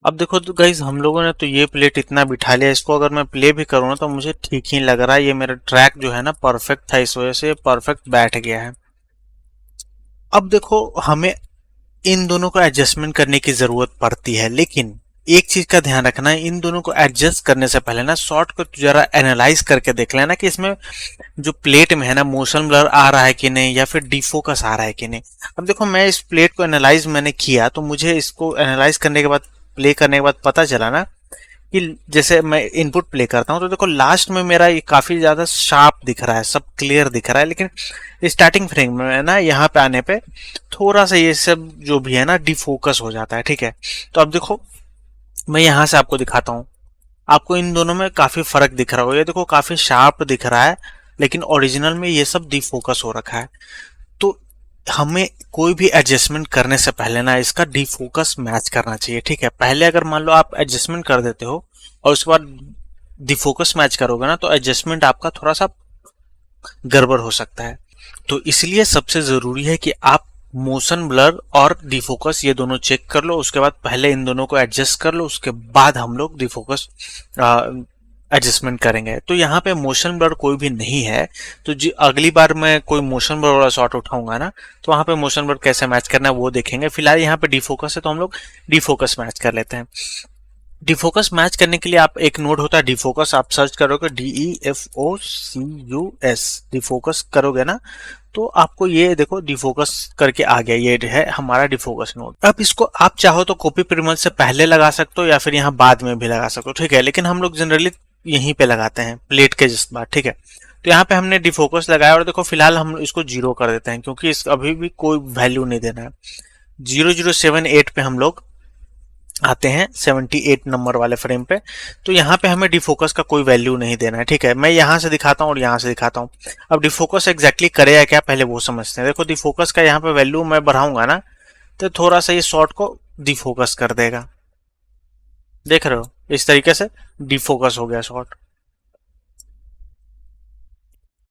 अब देखो तो गाइज हम लोगों ने तो ये प्लेट इतना बिठा लिया, इसको अगर मैं प्ले भी करूँ ना तो मुझे ठीक ही लग रहा है। ये मेरा ट्रैक जो है ना परफेक्ट था, इस वजह से परफेक्ट बैठ गया है। अब देखो हमें इन दोनों को एडजस्टमेंट करने की जरूरत पड़ती है, लेकिन एक चीज का ध्यान रखना है, इन दोनों को एडजस्ट करने से पहले ना शॉर्ट को जरा एनालाइज करके देख लेना कि इसमें जो प्लेट में है ना मोशन ब्लर आ रहा है कि नहीं, या फिर डिफोकस आ रहा है कि नहीं। अब देखो मैं इस प्लेट को एनालाइज मैंने किया, तो मुझे इसको एनालाइज करने के बाद प्ले करने के बाद पता चला ना कि जैसे मैं इनपुट प्ले करता हूँ तो देखो लास्ट में मेरा ये काफी ज्यादा शार्प दिख रहा है, सब क्लियर दिख रहा है, लेकिन स्टार्टिंग फ्रेम में ना यहाँ पे आने पे थोड़ा सा ये सब जो भी है ना डिफोकस हो जाता है। ठीक है, तो अब देखो मैं यहाँ से आपको दिखाता हूँ, आपको इन दोनों में काफी फर्क दिख रहा होगा। ये देखो काफी शार्प दिख रहा है, लेकिन ओरिजिनल में ये सब डिफोकस हो रखा है। तो हमें कोई भी एडजस्टमेंट करने से पहले ना इसका डिफोकस मैच करना चाहिए। ठीक है, पहले अगर मान लो आप एडजस्टमेंट कर देते हो और उसके बाद डिफोकस मैच करोगे ना, तो एडजस्टमेंट आपका थोड़ा सा गड़बड़ हो सकता है। तो इसलिए सबसे जरूरी है कि आप मोशन ब्लर और डिफोकस ये दोनों चेक कर लो, उसके बाद पहले इन दोनों को एडजस्ट कर लो, उसके बाद हम लोग डिफोकस एडजस्टमेंट करेंगे। तो यहाँ पे मोशन ब्लर कोई भी नहीं है, तो जी अगली बार मैं कोई मोशन ब्लर वाला शॉट उठाऊंगा ना, तो वहां पे मोशन ब्लर कैसे मैच करना है वो देखेंगे। फिलहाल यहाँ पे डिफोकस है तो हम लोग डिफोकस मैच कर लेते हैं। डिफोकस मैच करने के लिए आप एक नोड होता है डिफोकस, आप सर्च करोगे DEFOCUS, डिफोकस करोगे ना तो आपको ये देखो डिफोकस करके आ गया, ये है हमारा डिफोकस नोड। अब इसको आप चाहो तो कॉपी प्रिमल से पहले लगा सकते हो या फिर यहाँ बाद में भी लगा सकते हो। ठीक है, लेकिन हम लोग जनरली यहीं पे लगाते हैं प्लेट के जस्ट बाद। ठीक है, तो यहाँ पे हमने डिफोकस लगाया और देखो फिलहाल हम इसको 0 कर देते हैं, क्योंकि इस अभी भी कोई वैल्यू नहीं देना है। 0078 पे हम लोग आते हैं 78 नंबर वाले फ्रेम पे, तो यहाँ पे हमें डिफोकस का कोई वैल्यू नहीं देना है। ठीक है, मैं यहाँ से दिखाता हूँ और यहाँ से दिखाता हूँ। अब डिफोकस एग्जैक्टली करेगा क्या पहले वो समझते हैं। देखो डिफोकस का यहाँ पे वैल्यू मैं बढ़ाऊंगा ना तो थोड़ा सा ये शॉट को डिफोकस कर देगा, देख रहे हो इस तरीके से डिफोकस हो गया शॉट।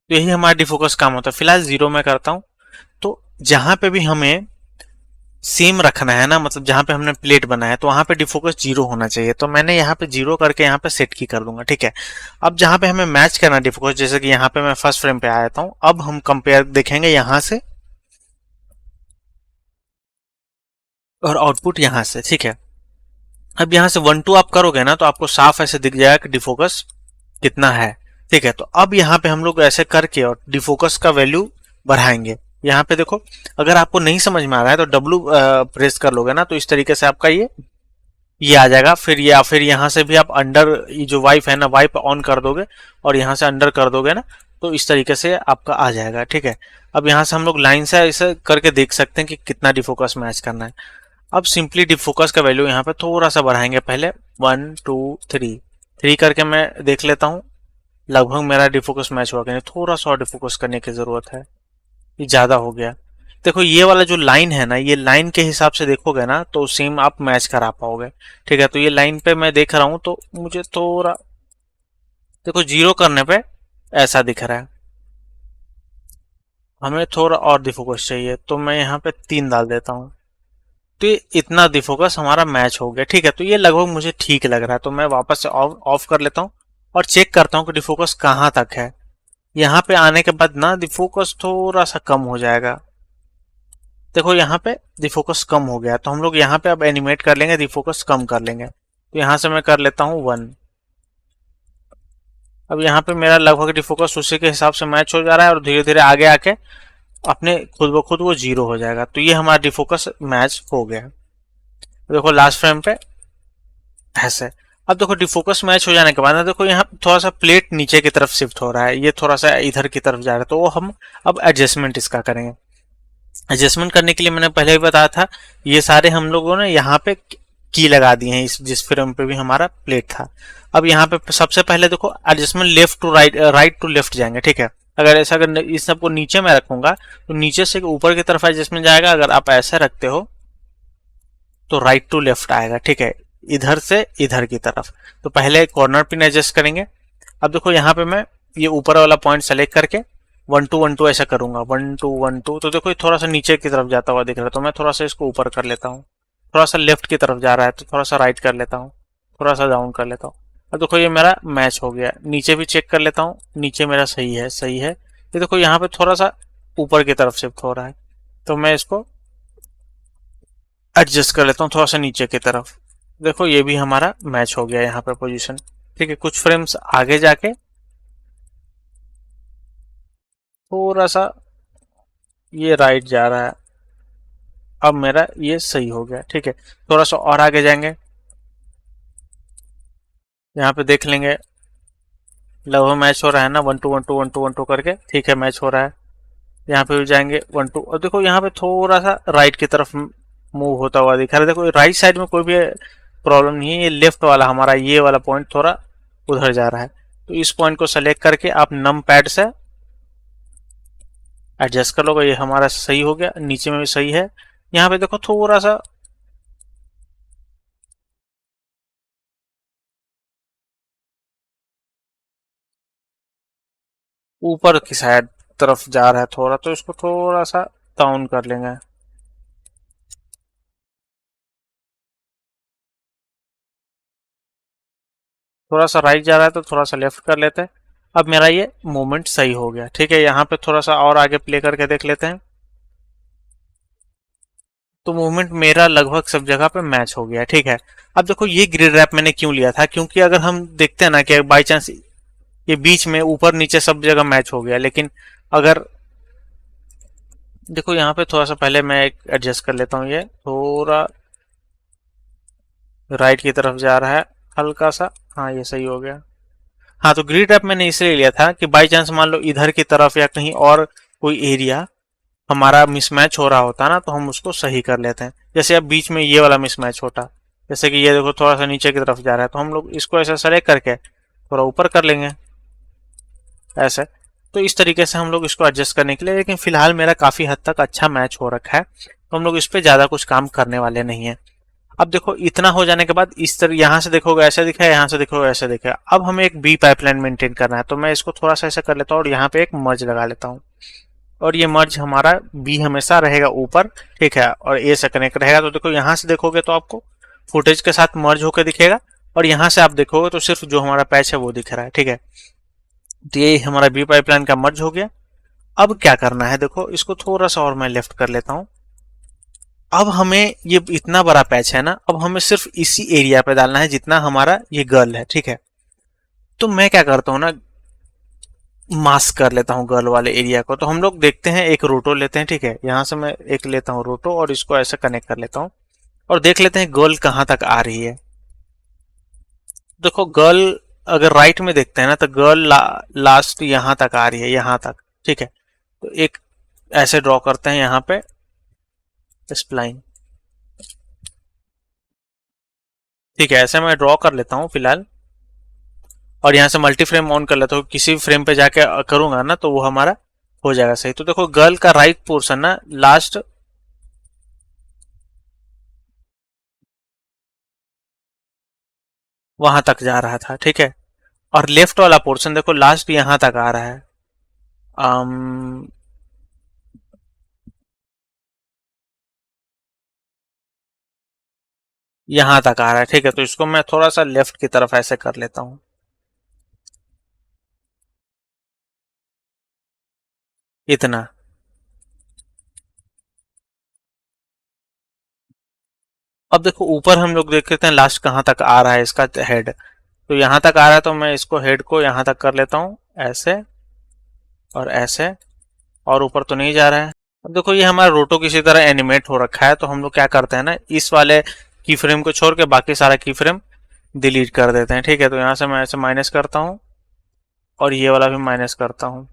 तो यही हमारा डिफोकस काम होता है। फिलहाल 0 में करता हूँ, तो जहां पे भी हमें सेम रखना है ना, मतलब जहां पे हमने प्लेट बनाया तो वहां पे डिफोकस 0 होना चाहिए, तो मैंने यहाँ पे 0 करके यहाँ पे सेट की कर दूंगा। ठीक है, अब जहां पे हमें मैच करना डिफोकस, जैसे कि यहाँ पे मैं फर्स्ट फ्रेम पे आ जाता हूँ, अब हम कंपेयर देखेंगे यहाँ से और आउटपुट यहाँ से। ठीक है, अब यहाँ से 1-2 आप करोगे ना तो आपको साफ ऐसे दिख जाएगा कि डिफोकस कितना है। ठीक है, तो अब यहाँ पे हम लोग ऐसे करके और डिफोकस का वैल्यू बढ़ाएंगे। यहाँ पे देखो अगर आपको नहीं समझ में आ रहा है तो W प्रेस कर लोगे ना तो इस तरीके से आपका ये आ जाएगा। फिर या फिर यहाँ से भी आप अंडर ये जो वाइप है ना, वाइप ऑन कर दोगे और यहाँ से अंडर कर दोगे ना तो इस तरीके से आपका आ जाएगा। ठीक है, अब यहाँ से हम लोग लाइन से इसे करके देख सकते हैं कि कितना डिफोकस मैच करना है। अब सिंपली डिफोकस का वैल्यू यहाँ पे थोड़ा सा बढ़ाएंगे, पहले 1 2 3 करके मैं देख लेता हूँ लगभग मेरा डिफोकस मैच हुआ कि नहीं। थोड़ा सा डिफोकस करने की जरूरत है, ये ज्यादा हो गया। देखो ये वाला जो लाइन है ना, ये लाइन के हिसाब से देखोगे ना तो सेम आप मैच करा पाओगे। ठीक है, तो ये लाइन पे मैं देख रहा हूं तो मुझे थोड़ा देखो 0 करने पे ऐसा दिख रहा है, हमें थोड़ा और डिफोकस चाहिए, तो मैं यहाँ पे 3 डाल देता हूँ। तो ये इतना डिफोकस हमारा मैच हो गया। ठीक है, तो ये लगभग मुझे ठीक लग रहा है, तो मैं वापस से ऑफ कर लेता हूँ और चेक करता हूँ कि डिफोकस कहाँ तक है। यहाँ पे आने के बाद ना डिफोकस थोड़ा सा कम हो जाएगा। देखो यहाँ पे डिफोकस कम हो गया, तो हम लोग यहाँ पे अब एनिमेट कर लेंगे, डिफोकस कम कर लेंगे। तो यहाँ से मैं कर लेता हूँ 1। अब यहाँ पे मेरा लगभग डिफोकस उसी के हिसाब से मैच हो जा रहा है और धीरे धीरे आगे आके अपने खुद ब खुद वो 0 हो जाएगा। तो ये हमारा डिफोकस मैच हो गया। देखो लास्ट फ्रेम पे ऐसे। अब देखो डिफोकस मैच हो जाने के बाद ना देखो यहाँ थोड़ा सा प्लेट नीचे की तरफ शिफ्ट हो रहा है, ये थोड़ा सा इधर की तरफ जा रहा है, तो वो हम अब एडजस्टमेंट इसका करेंगे। एडजस्टमेंट करने के लिए मैंने पहले ही बताया था, ये सारे हम लोगों ने यहाँ पे की लगा दिए हैं इस जिस फ्रेम पे भी हमारा प्लेट था। अब यहाँ पे सबसे पहले देखो adjustment left to right, right to left जाएंगे। ठीक है, अगर इस सबको नीचे में रखूंगा तो नीचे से ऊपर की तरफ एडजस्टमेंट जाएगा, अगर आप ऐसे रखते हो तो राइट टू लेफ्ट आएगा। ठीक है, इधर से इधर की तरफ। तो पहले कॉर्नर पिन एडजस्ट करेंगे। अब देखो यहाँ पे मैं ये ऊपर वाला पॉइंट सेलेक्ट करके 1 2 1 2 ऐसा करूंगा, 1 2 1 2, तो देखो ये थोड़ा सा नीचे की तरफ जाता हुआ दिख रहा है, तो मैं थोड़ा सा इसको ऊपर कर लेता हूँ। थोड़ा सा लेफ्ट की तरफ जा रहा है तो थोड़ा सा राइट कर लेता हूँ, थोड़ा सा डाउन कर लेता हूँ। अब देखो ये मेरा मैच हो गया। नीचे भी चेक कर लेता हूँ, नीचे मेरा सही है, सही है। ये देखो यहाँ पे थोड़ा सा ऊपर की तरफ शिफ्ट हो रहा है, तो मैं इसको एडजस्ट कर लेता हूँ थोड़ा सा नीचे की तरफ। देखो ये भी हमारा मैच हो गया यहाँ पे पोजीशन। ठीक है, कुछ फ्रेम्स आगे जाके थोड़ा सा ये राइट जा रहा है। अब मेरा ये सही हो गया। ठीक है, थोड़ा सा और आगे जाएंगे, यहाँ पे देख लेंगे लगभग मैच हो रहा है ना, 1 2 1 2 1 2 1 2 करके। ठीक है, मैच हो रहा है। यहाँ पे भी जाएंगे 1 2, और देखो यहाँ पे थोड़ा सा राइट की तरफ मूव होता हुआ दिखा रहा है। देखो राइट साइड में कोई भी प्रॉब्लम नहीं है, ये लेफ्ट वाला हमारा ये वाला पॉइंट थोड़ा उधर जा रहा है। तो इस पॉइंट को सेलेक्ट करके आप नम पैड से एडजस्ट कर लोगे, ये हमारा सही हो गया। नीचे में भी सही है। यहाँ पे देखो थोड़ा सा ऊपर की साइड तरफ जा रहा है थोड़ा, तो इसको थोड़ा सा डाउन कर लेंगे। थोड़ा सा राइट जा रहा है तो थोड़ा सा लेफ्ट कर लेते हैं। अब मेरा ये मूवमेंट सही हो गया। ठीक है, यहाँ पे थोड़ा सा और आगे प्ले करके देख लेते हैं। तो मूवमेंट मेरा लगभग सब जगह पे मैच हो गया। ठीक है, अब देखो ये ग्रिड रैप मैंने क्यों लिया था, क्योंकि अगर हम देखते हैं ना कि बाई चांस ये बीच में ऊपर नीचे सब जगह मैच हो गया, लेकिन अगर देखो यहाँ पे थोड़ा सा पहले मैं एक एडजस्ट कर लेता हूँ, ये थोड़ा राइट की तरफ जा रहा है हल्का सा। हाँ, ये सही हो गया। हाँ, तो ग्रिड ऐप मैंने इसलिए लिया था कि बाई चांस मान लो इधर की तरफ या कहीं और कोई एरिया हमारा मिसमैच हो रहा होता ना, तो हम उसको सही कर लेते हैं। जैसे अब बीच में ये वाला मिसमैच होता, जैसे कि ये देखो थोड़ा सा नीचे की तरफ जा रहा है, तो हम लोग इसको ऐसा सेलेक्ट करके थोड़ा ऊपर कर लेंगे ऐसे। तो इस तरीके से हम लोग इसको एडजस्ट करने के लिए, लेकिन फिलहाल मेरा काफी हद तक अच्छा मैच हो रखा है, तो हम लोग इस पर ज्यादा कुछ काम करने वाले नहीं है। अब देखो इतना हो जाने के बाद इस तरह यहाँ से देखोगे ऐसे दिखेगा, यहाँ से देखोगे ऐसे दिखेगा। अब हमें एक बी पाइपलाइन मेंटेन करना है, तो मैं इसको थोड़ा सा ऐसे कर लेता हूँ और यहाँ पे एक मर्ज लगा लेता हूँ, और ये मर्ज हमारा बी हमेशा रहेगा ऊपर। ठीक है, और ए से कनेक्ट रहेगा। तो देखो यहाँ से देखोगे तो आपको फुटेज के साथ मर्ज होकर दिखेगा, और यहाँ से आप देखोगे तो सिर्फ जो हमारा पैच है वो दिख रहा है। ठीक है, तो ये हमारा बी पाइपलाइन का मर्ज हो गया। अब क्या करना है, देखो इसको थोड़ा सा और मैं लेफ्ट कर लेता हूँ। अब हमें ये इतना बड़ा पैच है ना, अब हमें सिर्फ इसी एरिया पे डालना है जितना हमारा ये गर्ल है। ठीक है, तो मैं क्या करता हूँ ना, मास्क कर लेता हूँ गर्ल वाले एरिया को। तो हम लोग देखते हैं, एक रोटो लेते हैं। ठीक है, यहाँ से मैं एक लेता हूँ रोटो और इसको ऐसे कनेक्ट कर लेता हूँ, और देख लेते हैं गर्ल कहाँ तक आ रही है। देखो गर्ल अगर राइट में देखते हैं ना, तो गर्ल लास्ट यहाँ तक आ रही है, यहाँ तक। ठीक है, तो एक ऐसे ड्रॉ करते हैं यहाँ पे स्प्लाइन। ठीक है, ऐसे मैं ड्रॉ कर लेता हूँ फिलहाल, और यहाँ से मल्टी फ्रेम ऑन कर लेता हूँ। किसी भी फ्रेम पे जाके करूंगा ना तो वो हमारा हो जाएगा सही। तो देखो गर्ल का राइट पोर्शन ना लास्ट वहां तक जा रहा था। ठीक है, और लेफ्ट वाला पोर्शन देखो लास्ट यहां तक आ रहा है। अम, यहां तक आ रहा है। ठीक है, तो इसको मैं थोड़ा सा लेफ्ट की तरफ ऐसे कर लेता हूँ, इतना। अब देखो ऊपर हम लोग देख लेते हैं लास्ट कहाँ तक आ रहा है इसका हेड। तो यहां तक आ रहा है, तो मैं इसको हेड को यहां तक कर लेता हूँ ऐसे और ऐसे, और ऊपर तो नहीं जा रहा है। अब देखो ये हमारा रोटो किसी तरह एनिमेट हो रखा है, तो हम लोग क्या करते हैं ना, इस वाले की फ्रेम को छोड़ के बाकी सारा की फ्रेम डिलीट कर देते हैं। ठीक है, तो यहाँ से मैं ऐसे माइनस करता हूँ और ये वाला भी माइनस करता हूँ।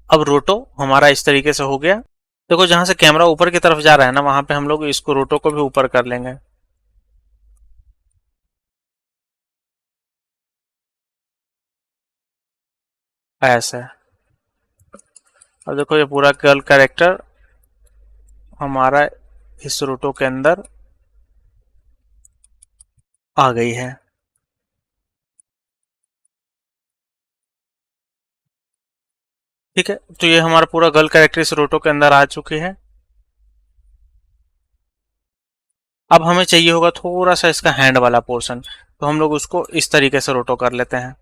अब रोटो हमारा इस तरीके से हो गया। देखो जहां से कैमरा ऊपर की तरफ जा रहा है ना, वहां पे हम लोग इसको रोटो को भी ऊपर कर लेंगे ऐसे। और देखो ये पूरा कर्ल कैरेक्टर हमारा इस रोटो के अंदर आ गई है। ठीक है, तो ये हमारा पूरा गर्ल कैरेक्टर इस रोटो के अंदर आ चुकी है। अब हमें चाहिए होगा थोड़ा सा इसका हैंड वाला पोर्शन, तो हम लोग उसको इस तरीके से रोटो कर लेते हैं,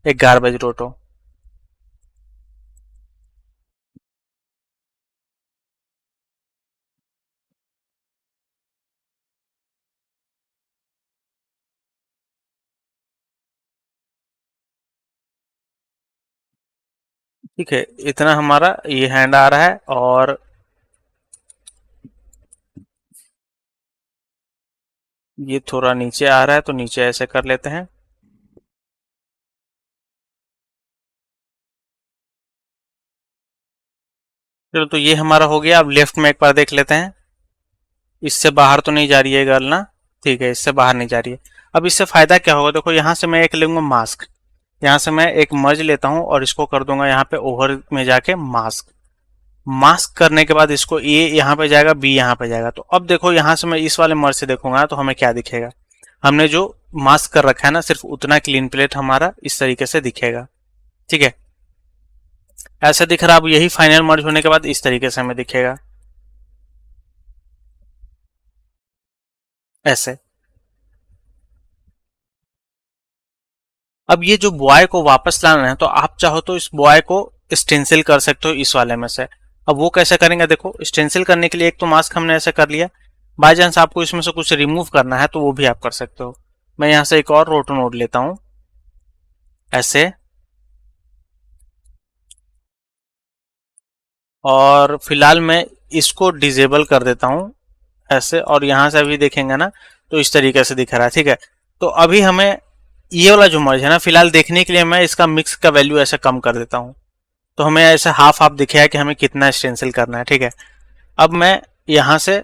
एक गार्बेज रोटो। ठीक है, इतना हमारा ये हैंड आ रहा है, और ये थोड़ा नीचे आ रहा है, तो नीचे ऐसे कर लेते हैं। चलो, तो ये हमारा हो गया। अब लेफ्ट में एक बार देख लेते हैं, इससे बाहर तो नहीं जा रही है गर्ल ना? ठीक है, इससे बाहर नहीं जा रही है। अब इससे फायदा क्या होगा, देखो यहाँ से मैं एक लूंगा मास्क, यहाँ से मैं एक मर्ज लेता हूँ और इसको कर दूंगा यहाँ पे ओवर में जाके मास्क। मास्क करने के बाद इसको ए यहाँ पे जाएगा, बी यहाँ पे जाएगा। तो अब देखो यहाँ से मैं इस वाले मर्ज से देखूंगा तो हमें क्या दिखेगा, हमने जो मास्क कर रखा है ना, सिर्फ उतना क्लीन प्लेट हमारा इस तरीके से दिखेगा। ठीक है, ऐसा दिख रहा है। अब यही फाइनल मर्ज होने के बाद इस तरीके से हमें दिखेगा, ऐसे। अब ये जो बॉय को वापस लाना है, तो आप चाहो तो इस बॉय को स्टेंसिल कर सकते हो इस वाले में से। अब वो कैसे करेंगे, देखो स्टेंसिल करने के लिए एक तो मास्क हमने ऐसे कर लिया, बाई चांस आपको इसमें से कुछ रिमूव करना है तो वो भी आप कर सकते हो। मैं यहाँ से एक और रोटो नोड लेता हूँ, ऐसे, और फिलहाल मैं इसको डिजेबल कर देता हूँ, ऐसे। और यहाँ से अभी देखेंगे ना तो इस तरीके से दिख रहा है। ठीक है, तो अभी हमें ये वाला जो मर्ज है ना, फिलहाल देखने के लिए मैं इसका मिक्स का वैल्यू ऐसे कम कर देता हूँ, तो हमें ऐसे हाफ हाफ दिखेगा कि हमें कितना स्टेंसिल करना है। ठीक है, अब मैं यहाँ से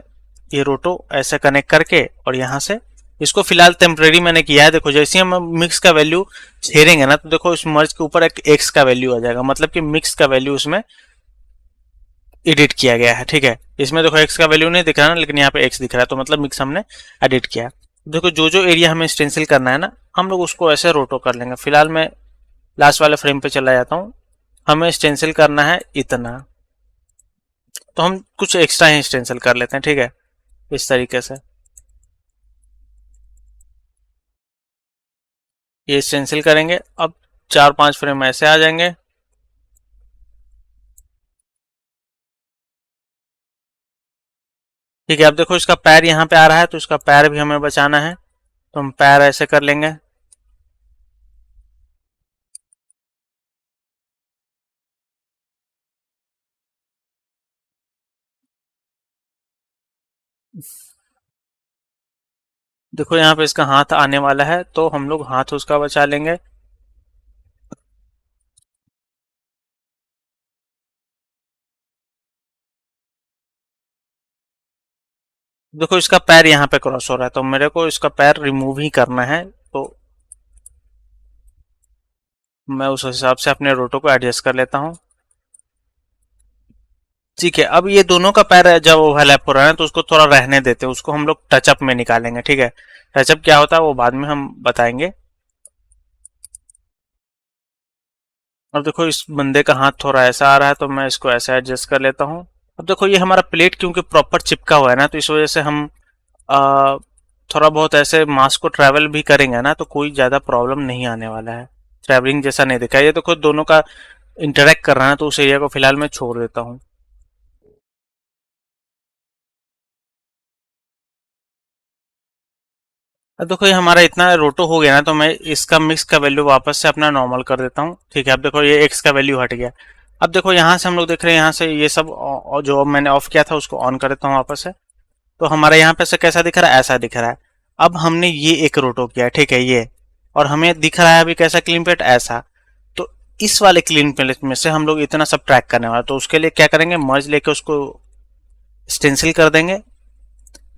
ये रोटो ऐसे कनेक्ट करके और यहाँ से इसको फिलहाल टेम्परेरी मैंने किया है। देखो जैसे हम मिक्स का वैल्यू छेड़ेंगे ना, तो देखो इस मर्ज के ऊपर एक एक्स का वैल्यू आ जाएगा, मतलब कि मिक्स का वैल्यू उसमें एडिट किया गया है। ठीक है, इसमें देखो एक्स का वैल्यू नहीं दिख रहा ना, लेकिन यहाँ पे एक्स दिख रहा है, तो मतलब मिक्स हमने एडिट किया है। देखो जो जो एरिया हमें स्टेंसिल करना है ना, हम लोग उसको ऐसे रोटो कर लेंगे। फिलहाल मैं लास्ट वाले फ्रेम पे चला जाता हूँ, हमें स्टेंसिल करना है इतना, तो हम कुछ एक्स्ट्रा ही स्टेंसिल कर लेते हैं। ठीक है, इस तरीके से ये स्टेंसिल करेंगे। अब 4-5 फ्रेम ऐसे आ जाएंगे। ठीक है, अब देखो इसका पैर यहाँ पे आ रहा है, तो इसका पैर भी हमें बचाना है, तो हम पैर ऐसे कर लेंगे। देखो यहाँ पे इसका हाथ आने वाला है, तो हम लोग हाथ उसका बचा लेंगे। देखो इसका पैर यहाँ पे क्रॉस हो रहा है, तो मेरे को इसका पैर रिमूव ही करना है, तो मैं उस हिसाब से अपने रोटो को एडजस्ट कर लेता हूँ। ठीक है, अब ये दोनों का पैर जब ओवरलैप हो रहा है तो उसको थोड़ा रहने देते हैं, उसको हम लोग टचअप में निकालेंगे। ठीक है, टचअप क्या होता है वो बाद में हम बताएंगे। अब देखो इस बंदे का हाथ थोड़ा ऐसा आ रहा है, तो मैं इसको ऐसा एडजस्ट कर लेता हूँ। अब देखो ये हमारा प्लेट क्योंकि प्रॉपर चिपका हुआ है ना, तो इस वजह से हम आ, थोड़ा बहुत ऐसे मास्क को ट्रैवल भी करेंगे ना, तो कोई ज़्यादा प्रॉब्लम नहीं आने वाला है। ट्रैवलिंग जैसा नहीं दिखा, ये देखो दोनों का इंटरेक्ट कर रहा है, तो उस एरिया को फिलहाल मैं छोड़ देता हूँ। अब देखो ये हमारा इतना रोटो हो गया ना, तो मैं इसका मिक्स का वैल्यू वापस से अपना नॉर्मल कर देता हूँ। ठीक है, अब देखो ये एक्स का वैल्यू हट गया। अब देखो यहाँ से हम लोग देख रहे हैं, यहाँ से ये सब जो मैंने ऑफ किया था उसको ऑन कर देता हूँ वापस से। तो हमारा यहाँ पे से कैसा दिख रहा है, ऐसा दिख रहा है। अब हमने ये एक रोटो किया, ठीक है ये, और हमें दिख रहा है अभी कैसा क्लीन प्लेट, ऐसा। तो इस वाले क्लीन प्लेट में से हम लोग इतना सब ट्रैक करने वाले, तो उसके लिए क्या करेंगे, मर्ज लेके उसको स्टेंसिल कर देंगे।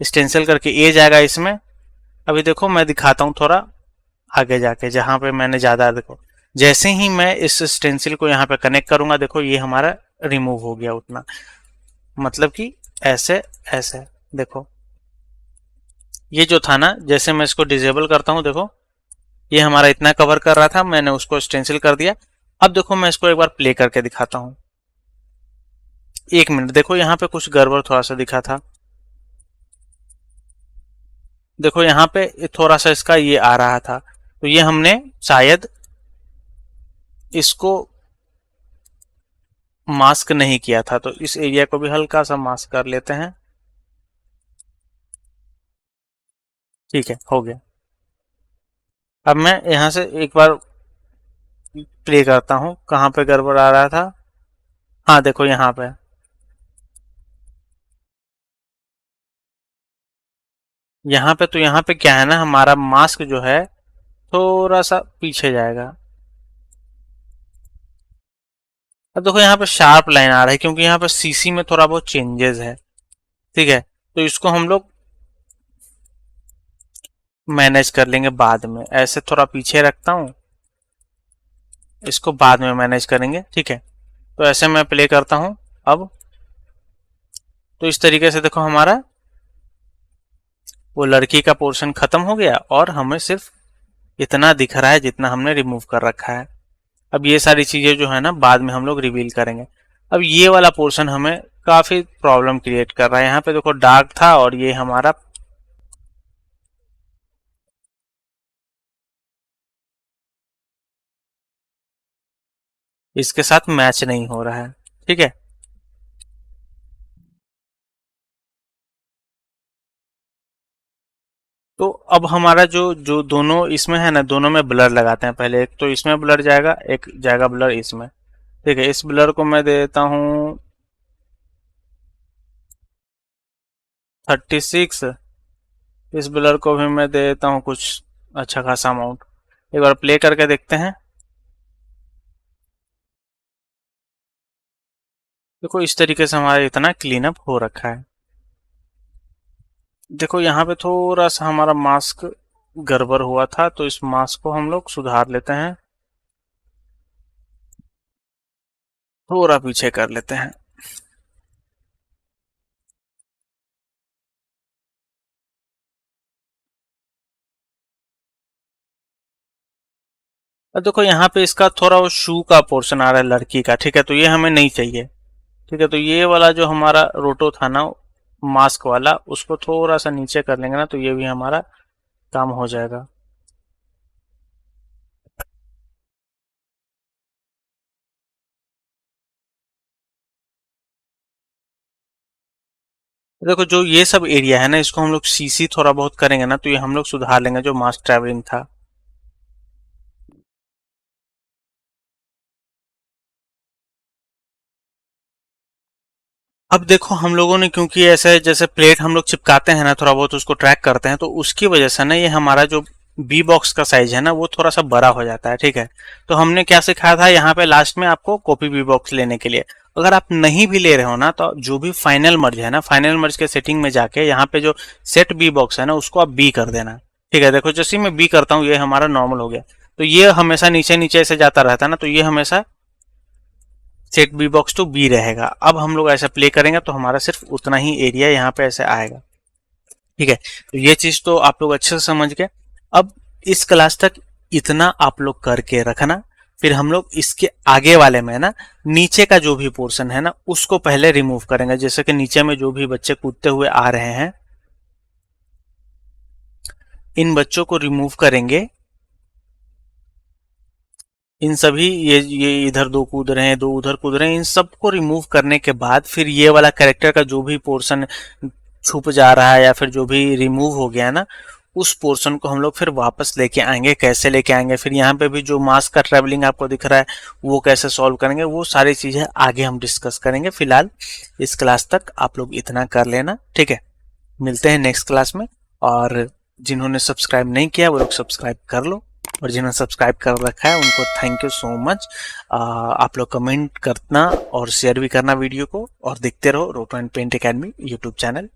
स्टेंसिल करके ए जाएगा इसमें। अभी देखो मैं दिखाता हूँ थोड़ा आगे जाके, जहां पे मैंने ज्यादा, देखो जैसे ही मैं इस स्टेंसिल को यहाँ पे कनेक्ट करूंगा, देखो ये हमारा रिमूव हो गया उतना, मतलब कि ऐसे ऐसे। देखो ये जो था ना, जैसे मैं इसको डिजेबल करता हूँ, देखो ये हमारा इतना कवर कर रहा था, मैंने उसको स्टेंसिल कर दिया। अब देखो मैं इसको एक बार प्ले करके दिखाता हूँ। 1 मिनट, देखो यहाँ पे कुछ गड़बड़ थोड़ा सा दिखा था। देखो यहाँ पे थोड़ा सा इसका ये आ रहा था, तो ये हमने शायद इसको मास्क नहीं किया था, तो इस एरिया को भी हल्का सा मास्क कर लेते हैं। ठीक है, हो गया। अब मैं यहाँ से एक बार प्ले करता हूँ, कहाँ पे गड़बड़ आ रहा था। हाँ देखो यहाँ पे, तो यहाँ पे क्या है ना, हमारा मास्क जो है थोड़ा सा पीछे जाएगा। अब देखो यहाँ पे शार्प लाइन आ रहा है, क्योंकि यहाँ पे सीसी में थोड़ा बहुत चेंजेस है। ठीक है, तो इसको हम लोग मैनेज कर लेंगे बाद में। ऐसे थोड़ा पीछे रखता हूँ, इसको बाद में मैनेज करेंगे। ठीक है, तो ऐसे मैं प्ले करता हूँ अब। तो इस तरीके से देखो हमारा वो लड़की का पोर्शन खत्म हो गया, और हमें सिर्फ इतना दिख रहा है जितना हमने रिमूव कर रखा है। अब ये सारी चीजें जो है ना बाद में हम लोग रिवील करेंगे। अब ये वाला पोर्शन हमें काफी प्रॉब्लम क्रिएट कर रहा है। यहाँ पे देखो डार्क था, और ये हमारा इसके साथ मैच नहीं हो रहा है। ठीक है, तो अब हमारा जो जो दोनों इसमें है ना, दोनों में ब्लर लगाते हैं पहले। एक तो इसमें ब्लर जाएगा, एक जाएगा ब्लर इसमें। ठीक है, इस ब्लर को मैं दे देता हूँ 36। इस ब्लर को भी मैं दे देता हूँ कुछ अच्छा खासा अमाउंट। एक बार प्ले करके देखते हैं। देखो इस तरीके से हमारा इतना क्लीन अप हो रखा है। देखो यहाँ पे थोड़ा सा हमारा मास्क गड़बड़ हुआ था, तो इस मास्क को हम लोग सुधार लेते हैं, थोड़ा पीछे कर लेते हैं। अब देखो यहाँ पे इसका थोड़ा वो शू का पोर्शन आ रहा है लड़की का। ठीक है, तो ये हमें नहीं चाहिए। ठीक है, तो ये वाला जो हमारा रोटो था ना, मास्क वाला, उसको थोड़ा सा नीचे कर लेंगे ना, तो ये भी हमारा काम हो जाएगा। देखो जो ये सब एरिया है ना, इसको हम लोग सीसी थोड़ा बहुत करेंगे ना, तो ये हम लोग सुधार लेंगे, जो मास ट्रैवलिंग था। अब देखो हम लोगों ने, क्योंकि ऐसे जैसे प्लेट हम लोग चिपकाते हैं ना, थोड़ा बहुत उसको ट्रैक करते हैं, तो उसकी वजह से ना ये हमारा जो बी बॉक्स का साइज है ना, वो थोड़ा सा बड़ा हो जाता है। ठीक है, तो हमने क्या सिखाया था यहाँ पे लास्ट में आपको कॉपी बी बॉक्स लेने के लिए। अगर आप नहीं भी ले रहे हो ना, तो जो भी फाइनल मर्ज है ना, फाइनल मर्ज के सेटिंग में जाके यहाँ पे जो सेट बी बॉक्स है ना, उसको आप बी कर देना। ठीक है, देखो जैसे ही मैं बी करता हूँ, ये हमारा नॉर्मल हो गया। तो ये हमेशा नीचे नीचे से जाता रहता है ना, तो ये हमेशा set B box to B रहेगा। अब हम लोग ऐसा प्ले करेंगे, तो हमारा सिर्फ उतना ही एरिया यहाँ पे ऐसे आएगा। ठीक है, तो ये चीज तो आप लोग अच्छे से समझ गए। अब इस क्लास तक इतना आप लोग करके रखना। फिर हम लोग इसके आगे वाले में ना, नीचे का जो भी पोर्शन है ना, उसको पहले रिमूव करेंगे। जैसे कि नीचे में जो भी बच्चे कूदते हुए आ रहे हैं, इन बच्चों को रिमूव करेंगे। इन सभी ये इधर दो कूद रहे हैं, दो उधर कूद रहे हैं, इन सबको रिमूव करने के बाद फिर ये वाला कैरेक्टर का जो भी पोर्शन छुप जा रहा है या फिर जो भी रिमूव हो गया है ना, उस पोर्शन को हम लोग फिर वापस लेके आएंगे। कैसे लेके आएंगे, फिर यहाँ पे भी जो मास्क का ट्रेवलिंग आपको दिख रहा है, वो कैसे सॉल्व करेंगे, वो सारी चीजें आगे हम डिस्कस करेंगे। फिलहाल इस क्लास तक आप लोग इतना कर लेना। ठीक है, मिलते हैं नेक्स्ट क्लास में। और जिन्होंने सब्सक्राइब नहीं किया वो लोग सब्सक्राइब कर लो, और जिन्होंने सब्सक्राइब कर रखा है उनको थैंक यू सो मच। आप लोग कमेंट करना और शेयर भी करना वीडियो को, और देखते रहो Roto and Paint Academy YouTube channel.